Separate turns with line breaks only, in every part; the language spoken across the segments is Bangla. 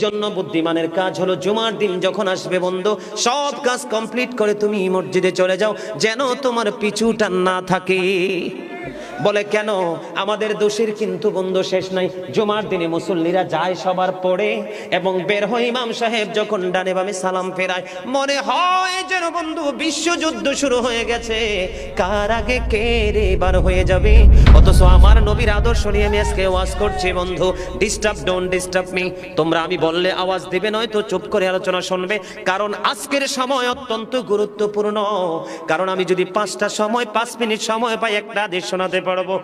জন্য বুদ্ধিমানের কাজ হলো জুমার দিন যখন আসবে বন্ধু, সব কাজ কমপ্লিট করে তুমি মসজিদে চলে যাও, যেন তোমার পিছু টান না থাকে। বলে কেন? আমাদের দোষের কিন্তু বন্ধু শেষ নাই। জুমার দিনে মুসল্লিরা যায় সবার পড়ে এবং বের হয়, ইমাম সাহেব যখন ডানে বামে সালাম ফেরায়, মনে হয় যেন বন্ধু বিশ্বযুদ্ধ শুরু হয়ে গেছে, কার আগে কে রে বার হয়ে যাবে। অথচ আমার নবীর আদর্শ নিয়ে আমি আজকে ওয়াজ করছি বন্ধু। Disturb, don't disturb me. তোমরা আমি বললে আওয়াজ দিবে, নয়তো চুপ করে আলোচনা শুনবে, কারণ আজকের সময় অত্যন্ত গুরুত্বপূর্ণ। কারণ আমি যদি 5 মিনিট সময় পাই, একটা হাদিস শোনাতে পারবো।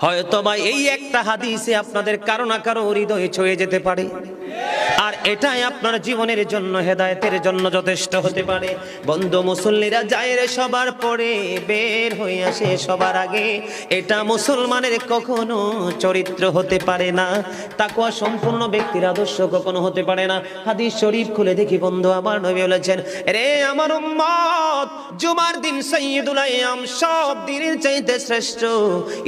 হয়তো বা এই একটা হাদিসে আপনাদের কারো না কারো হৃদয়ে ছুঁয়ে যেতে পারে, আর এটাই আপনার জীবনের জন্য, হেদায়েতের জন্য যথেষ্ট হতে পারে। বন্ধু, মুসল্লিরা যায় রে সবার পরে, বের হয়ে আসে সবার আগে, এটা মুসলমানের কখনো চরিত্র হতে পারে না। তাকওয়া সম্পূর্ণ ব্যক্তির আদর্শ কখনো হতে পারে না। হাদিস শরীফ খুলে দেখি বন্ধু, আমার নবী বলেছেন, রে আমার উম্মত, জুমার দিন সাইয়্যিদুল আইয়াম, সব দিনের চাইতে শ্রেষ্ঠ।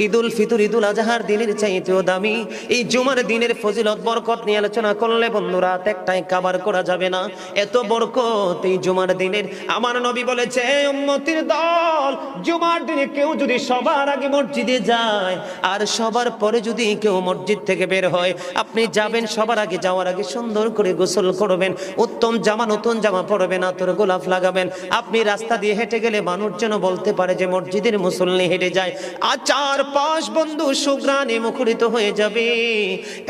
ঈদুল ফিতর, ঈদুল আজহার দিনের চাইতেও দামি। এই জুমার দিনের ফজিলত বরকত নিয়ে আলোচনা করলে বন্ধু রাত একটাই কভার করা যাবে না, এত বরকত এই জুমার দিনের। আমার নবী বলেছে, উম্মতের দল, জুমার দিনে কেউ যদি সবার আগে মসজিদে যায় আর সবার পরে যদি কেউ মসজিদ থেকে বের হয়, আপনি যাবেন, সবার আগে যাওয়ার আগে সুন্দর করে গোসল করবেন, উত্তম জামা, নতুন জামা পরবেন, আতর গোলাপ লাগাবেন। আপনি রাস্তা দিয়ে হেঁটে গেলে মানুষ যেন বলতে পারে যে মসজিদের মুসল্লি হেঁটে যায়। আর চারপাশ বন্ধু সুঘ্রাণে মুখরিত হয়ে যাবে।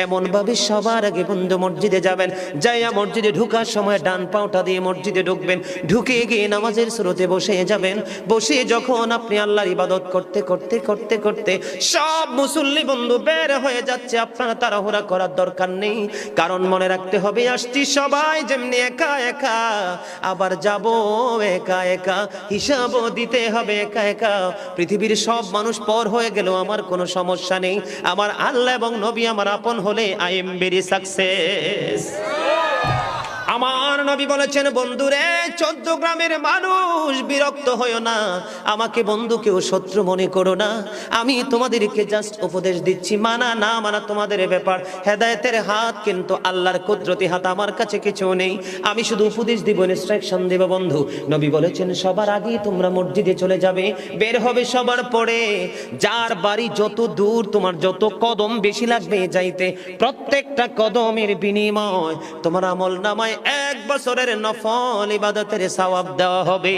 এমন ভাবে সবার আগে বন্ধু মসজিদে যাবেন, যাইয়া মসজিদে ঢোকার সময় ডান পাওটা দিয়ে মসজিদে ঢুকবেন, ঢুকে গিয়ে নামাজের শুরুতে বসে যাবেন। বসে যখন আপনি আল্লাহর ইবাদত করতে করতে করতে করতে সব মুসল্লি বন্ধু বের হয়ে যাচ্ছে, আপনারা তাড়াহুড়া করার দরকার নেই। কারণ মনে রাখতে হবে, আসছি সবাই যেমনি একা একা, আবার যাব একা একা, হিসাবও দিতে হবে একা একা। পৃথিবীর সব মানুষ পর হয়ে গেলেও আমার কোনো সমস্যা নেই। আমার আল্লাহ এবং নবী আমার আপন হলে আই এম ভেরি সাকসেস। আমার নবী বলেছেন, বন্ধুরে, 14 গ্রামের মানুষ বিরক্ত হইও না, আমাকে বন্ধু কেউ শত্রু মনে করো না। আমি তোমাদেরকে জাস্ট উপদেশ দিচ্ছি, মানা না মানা তোমাদের ব্যাপার। হেদায়েতের হাত কিন্তু আল্লাহর কুদরতি হাত, আমার কাছে কিছু নেই। আমি শুধু উপদেশ দিব, ইনস্ট্রাকশন দেব বন্ধু। নবী বলেছেন, সবার আগে তোমরা মসজিদে চলে যাবে, বের হবে সবার পরে। যার বাড়ি যত দূর, তোমার যত কদম বেশি লাগবে যাইতে, প্রত্যেকটা কদমের বিনিময় তোমার আমল নামায় 1 বছরের নফল ইবাদতের সওয়াব দেওয়া হবে।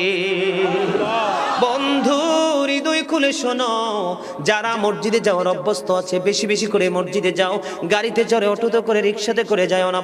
বন্ধু, হৃদয় খুলে শোনো, যারা মসজিদে যাওয়ার অভ্যস্ত আছে, বেশি বেশি করে মসজিদে যাও। গাড়িতে চড়ে, অটোতে করে, রিক্সাতে করে যাও না।